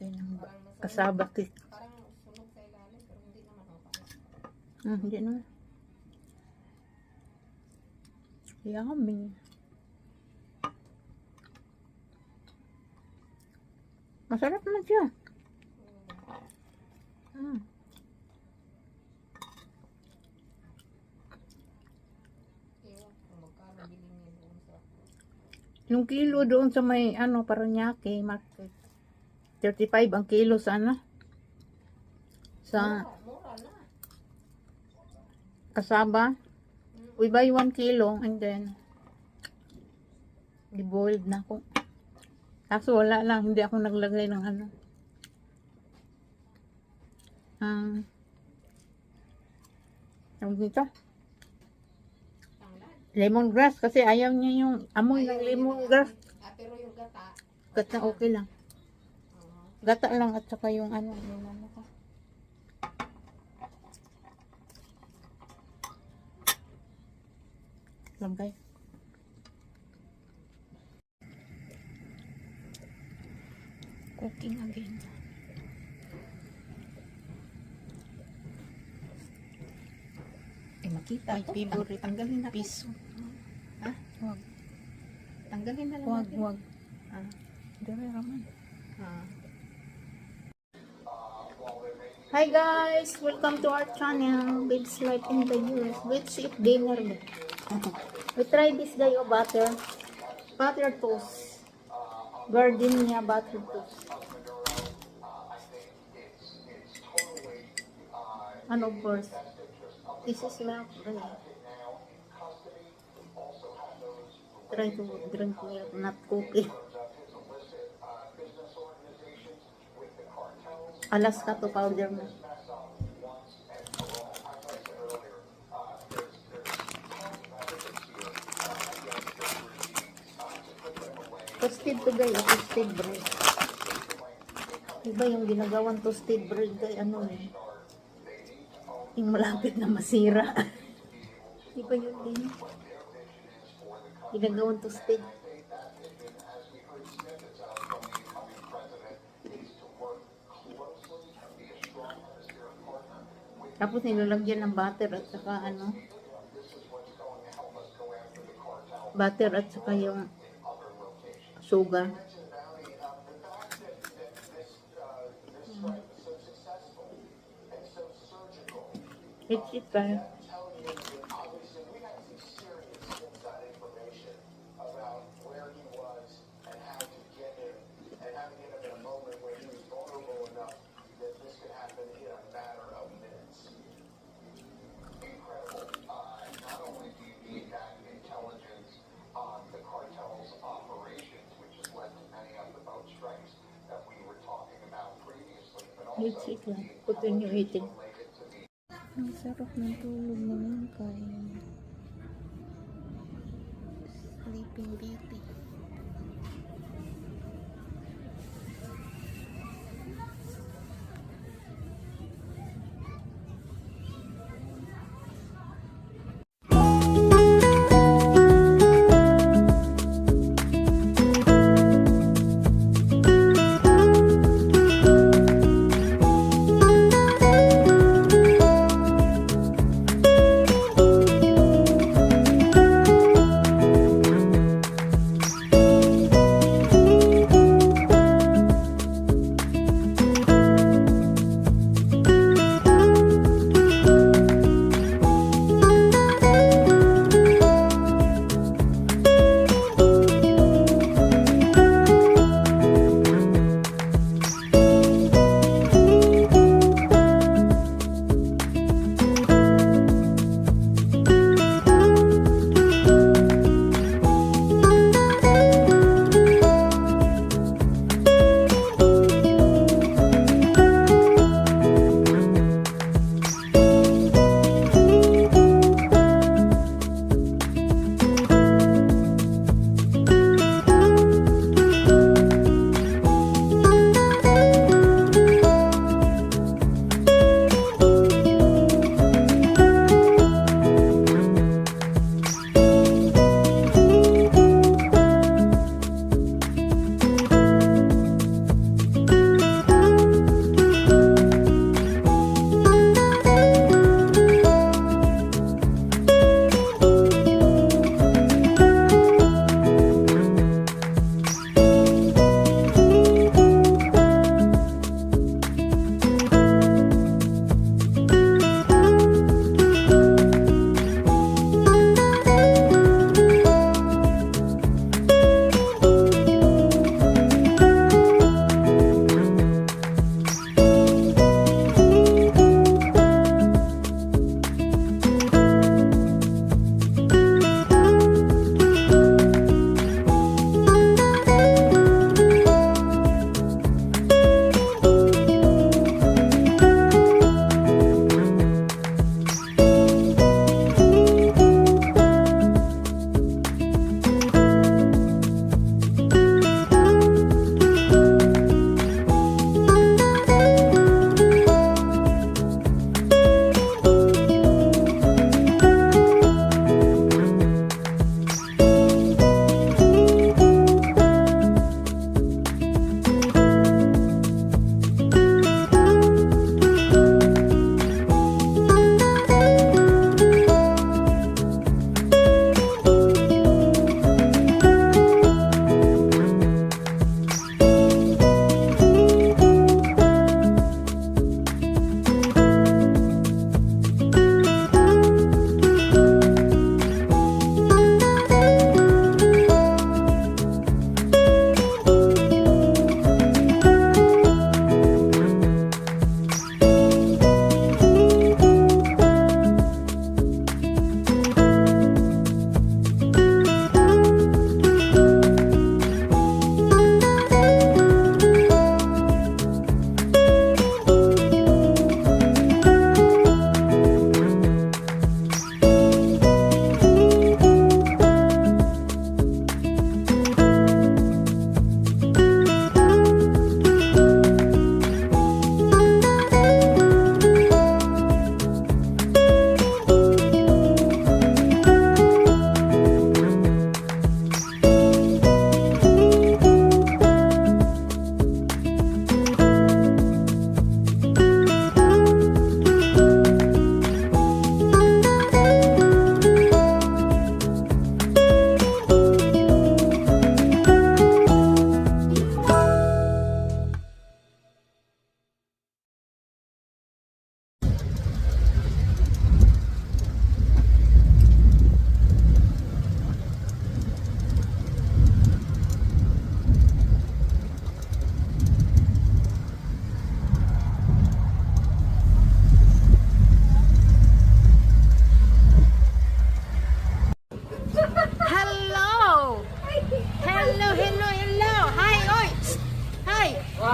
naglagay ng kasaba cake. Parang sunog sa ilalim, pero hindi naman okay. Hindi naman. Yummy. Masarap naman siya. Ewan kung magkano bilhin niya doon sa... Yung kilo doon sa may Paranaque market. 35 ang kilo sa sa Mura na. kasaba. We buy 1 kilo and then i-boiled na ako. Kaso wala lang, hindi ako naglagay ng tawag dito? Lemongrass kasi ayaw niya yung amoy ng lemongrass. Pero yung gata. Gata okay lang. Gata lang at saka yung yung ko. Lagay. Cooking again. Makita My favorite. Tanggalin na piso. Ha? Huwag. Tanggalin na lang Huwag, natin. huwag. Dere raman. Hi guys! Welcome to our channel. Babes Life in the US. Let's eat dinner. We try this guy of butter. Butter toast. Gardenia butter toast. And of course, this is milk. Try to drink milk, not cookie. Alaska to powder milk. Toasted to guys, toasted bread. Iba yung ginagawang toasted bread kay yung malapit na masira. Iba yun din. Ginagawang toasted. Tapos nilalagyan ng butter at saka butter at saka yung sugar. It's it guys. It's it lang. Continue eating. Ang sarap ng tulog naman kay Sleeping Beauty.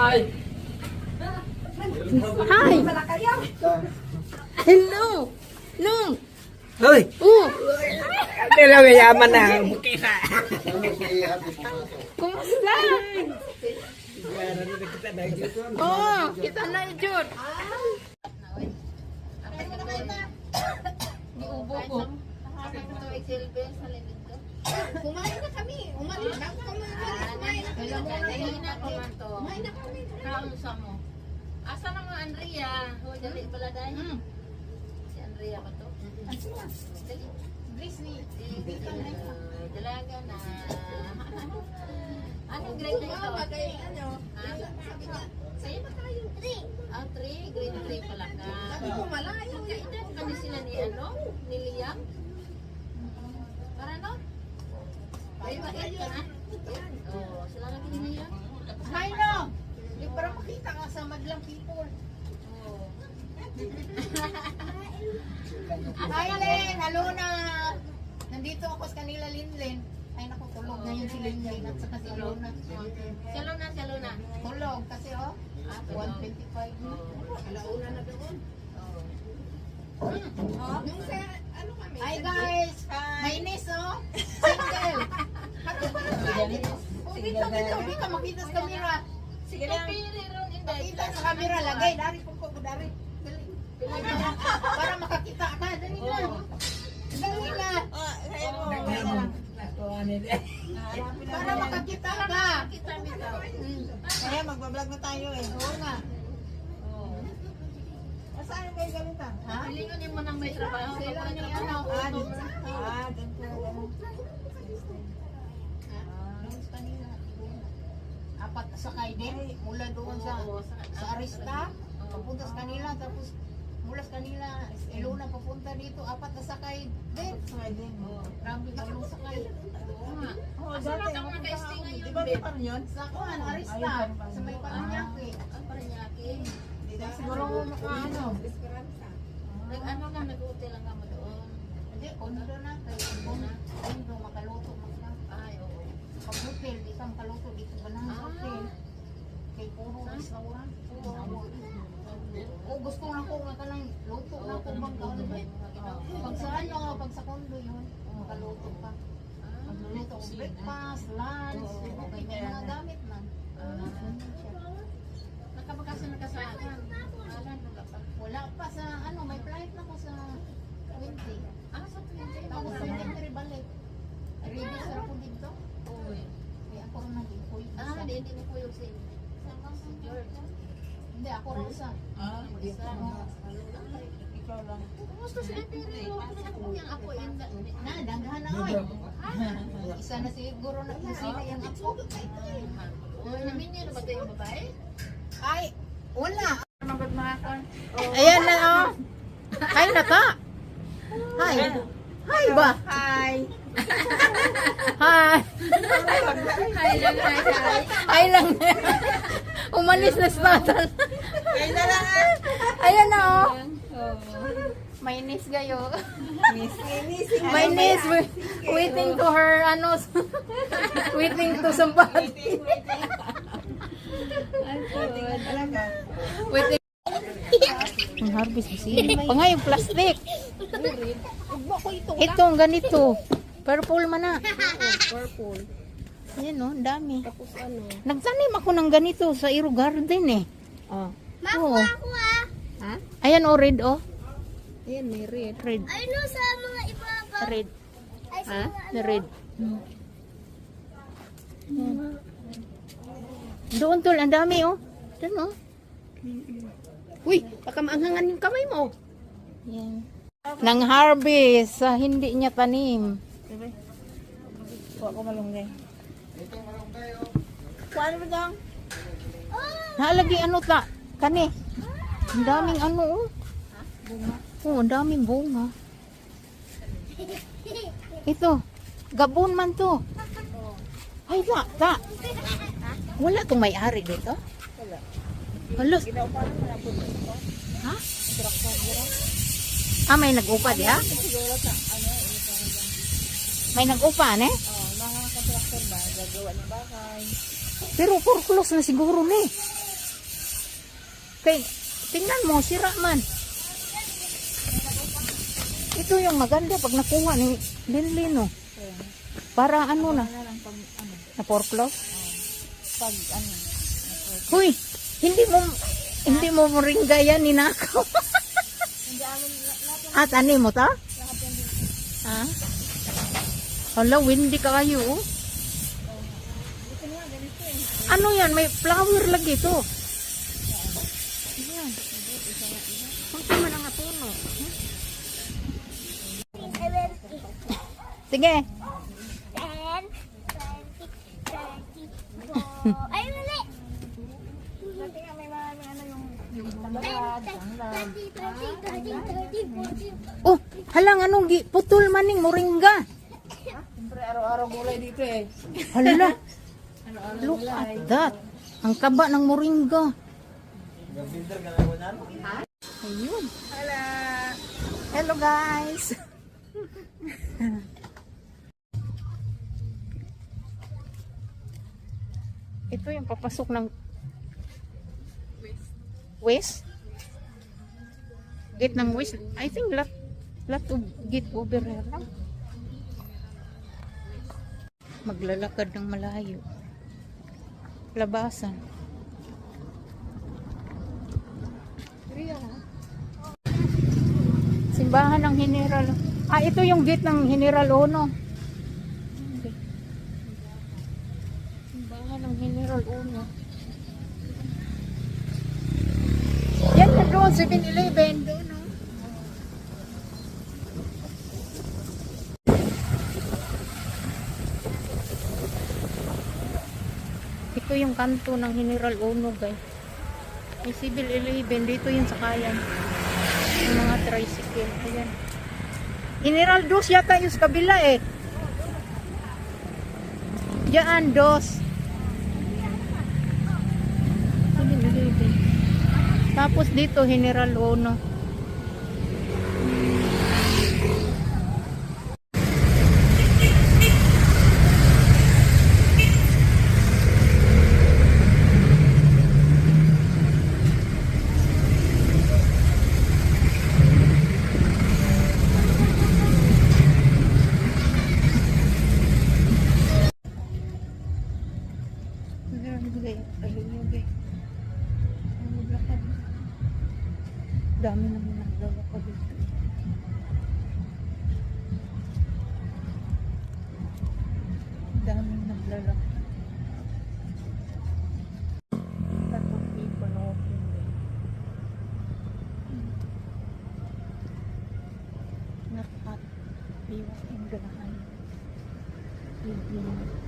Hi! Hello! No! Hoy! Oh! Hindi lang yaman na. Bukisa. Kumusta? Oh, kita na Jud. Giubo ko. Kumain na kami. Umalis na kami. Kumain na kami. Kumain na kami. Kaunsa mo? Asa na mga Andrea? Ho, dali pala dahil. Si Andrea ba to? Dali. Grace ni. Dalaga na. Anong grade na ito? Ano? Sabi niya, sa'yo ba tayo? 3. Ah, 3. Grade 3 pala ka. Sabi ko, malayo. Kaedad pa ni sila ni ano? Ni Liam? Para no? Ay, mait ka na? Oo, sila lagi ni Liam. Hi, no. Hindi para makita ka sa madlang people. Oo. Hi, Len. Hello na. Nandito ako sa kanila, Linlen. Ay, naku, tulog na yun si Linlen at saka si Luna. Siya Luna. Tulog kasi, oh. 125. Alauna na doon. Nung sa, ano kami? Hi, guys. My niece, oh. Single. Oh, dito. Di ka makita sa camera. Sige lang. Pili ron, Inday. Makita sa camera, lagay. Dari po ko, dari. Dali. Para makakita ka. Dali na. Dali na. Para makakita ka. Kita mo daw. Kaya magbablog na tayo eh. Oo nga. Saan kayo ganito? Ha? Pilingon mo nang may trabaho. Sila ni ano? Ganito. Nung kanina. Apat sakay din. Mula doon sa Arista. Papunta sa kanila. Tapos mula sa kanila. Iluna papunta dito. Apat na sakay din. Marami dalawang sakay. Asa na kang naka-stay ngayon, Diba babe? pa rin yun? Sa kuhan, Arista. Sa may Paranaque. Ang Paranaque. Siguro ano? Nag-ano lang, nag-hotel lang kamo doon. Hindi, kondo na. Kondo, makaluto. Ay, oo. Pag hotel, di ka makaluto. Dito ba na sa hotel? Kay puro restaurant. O gusto na ko nga ka lang luto na ko bang ka ano ba? Pag sa ano, pag sa kondo yun, makaluto ka. Magluluto ko breakfast, lunch, okay, may mga gamit man. Nakapagkasa nakasakan. Alam, wala pa. Wala pa sa ano, may flight na ko sa 20. Ah, sa 20. Tapos sa January balik. Register ako dito. Uy. Kaya ako rin nag-ipoy. Hindi mo po yung same. Si George. Hindi, ako rin sa. Isa. Ikaw lang. Kumusta si Ate Rio? Yung ako, Na, danghan na oy. Isa na siguro na kusina yung ako. Uy, namin niyo na ba ito yung babae? Ay, wala. Ayan na oh. Hi na ka. Hi. Hi ba? Hi. Hi. Hi lang, hi. Hi lang. Umalis na spatan. Ayan na oh. My niece gayo. My niece waiting to her ano waiting to somebody. Waiting. Ang harvest kasi. Pa nga yung plastic. Ito ang ganito. Purple man na. Purple. Ayan oh, ang dami. Tapos ano? Nagtanim ako ng ganito sa Iro Garden eh. Oh. Oo. Ha? Ayan oh, red oh. Ayan, may red. Red. Ano sa mga iba pa? Red. Ay, sa Ha? mga Na red. Doon tol, ang dami oh. Doon oh. Uy, baka maanghangan yung kamay mo. Yan. Nang harvest sa hindi niya tanim. Kuha ko malunggay. Kuhaan mo lang. Nalagi ano ta? Kani. Ang daming ano oh. Oh, ang daming bunga. Ito. Gabon man to. Ay, ta. Wala tong may-ari dito? Wala. Halos. Ha? Ah, may nag-upa di ha? May nag-upa, ne? Mga kontraktor ba? Gagawa ng bahay. Pero for close na siguro ni. Kay, tingnan mo, sira man. Ito yung maganda pag nakuha ni Linlin, no? Para ano na? Na foreclose? Pag ano. Huy, hindi mo moringa yan, ninakaw. At ano mo ta? Ha? Hala, windy ka kayo, oh. Ano yan? May flower lagi ito. Ayan. Kunti man ang atuno. Sige. 10, 20, 24. Ay, mali! 10, 20, 30, 40. Oh, halang anong putol maning moringa. Siyempre, araw-araw gulay dito eh. Hala. Look at that. Ang kaba ng moringa. Ayun. Hello guys. Ito yung papasok ng west. Gate ng west. I think lot of gate over here lang. Maglalakad ng malayo. Labasan. Simbahan ng General. Ah, ito yung gate ng General Ono. Okay. Simbahan ng General Ono. Yan na doon, 7-Eleven doon, no? Ito yung kanto ng General Ono, guys. May 7-Eleven. Dito yung sakayan. Yung mga tricycle. Ayan. General Dos yata yung sa kabila eh. Diyan, Dos. 7-Eleven. Tapos dito, General Ono. Dami naman naglalakad dito. Daming naglalakad. Lot of people walking there. Not hot. Be walking ganahan. Evening.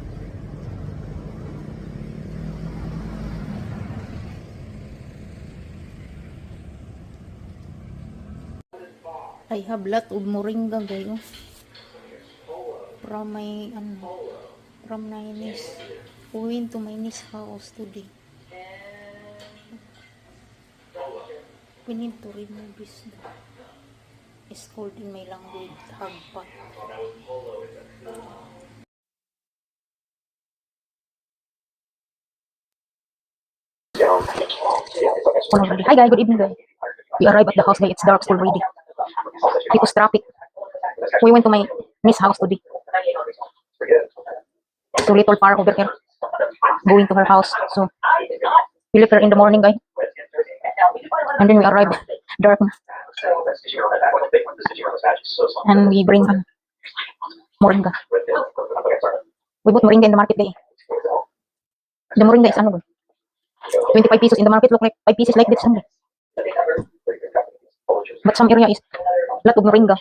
I have lot of moringa gayo. From my from my niece. We went to my niece house today. We need to remove this. It's called in my language hagpat. Already. Hi guys, good evening guys. We arrived at the house guys. It's dark already. Because traffic. We went to my niece's house today. It's a little far over here. Going to her house. So we left her in the morning guys. And then we arrived dark na. And we bring moringa. We bought moringa in the market guys. The moringa is ano 25 pesos in the market, look like 5 pieces like this only. But some area is lot of moringa.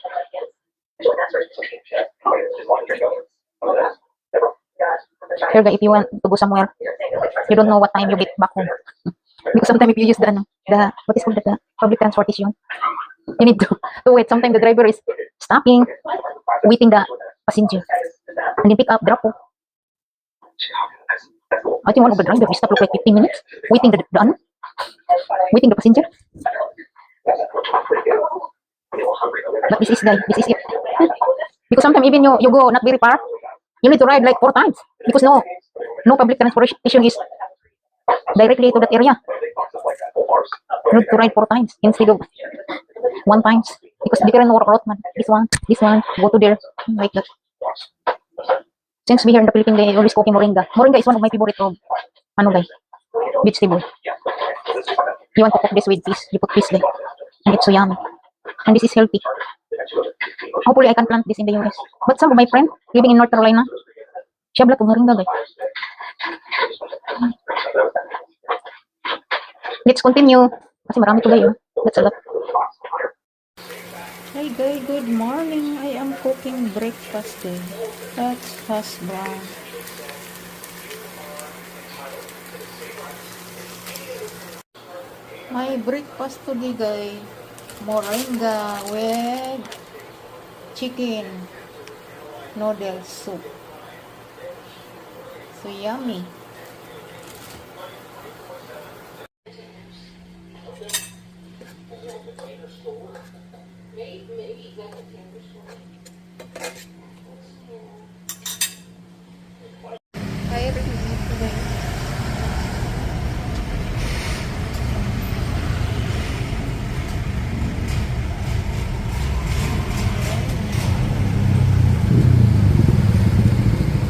Here guys, if you want to go somewhere, you don't know what time you get back home. Because sometimes if you use the what is called the public transportation, you need to wait. Sometimes the driver is stopping, waiting the passenger, and then pick up, drop off. I think one of the driver we stopped look like 15 minutes waiting waiting the passenger. But this is it. Because sometimes even you go not very far, you need to ride like 4 times because no public transportation is directly to that area. Road to ride 4 times instead of 1 times. Because different workout man. This one, go to there. Like that. Since we here in the Philippines, they always cooking moringa. Moringa is one of my favorite of, guys, vegetable. You want to cook this with fish, you put fish there. And it's so yummy. And this is healthy. Hopefully, I can plant this in the US. But some of my friends living in North Carolina, siya blat of moringa, guys. Let's continue. Kasi marami to guys. That's a lot. Hi guys, good morning. I am cooking breakfast today. That's hash brown. My breakfast today guys, moringa with chicken noodle soup. So yummy.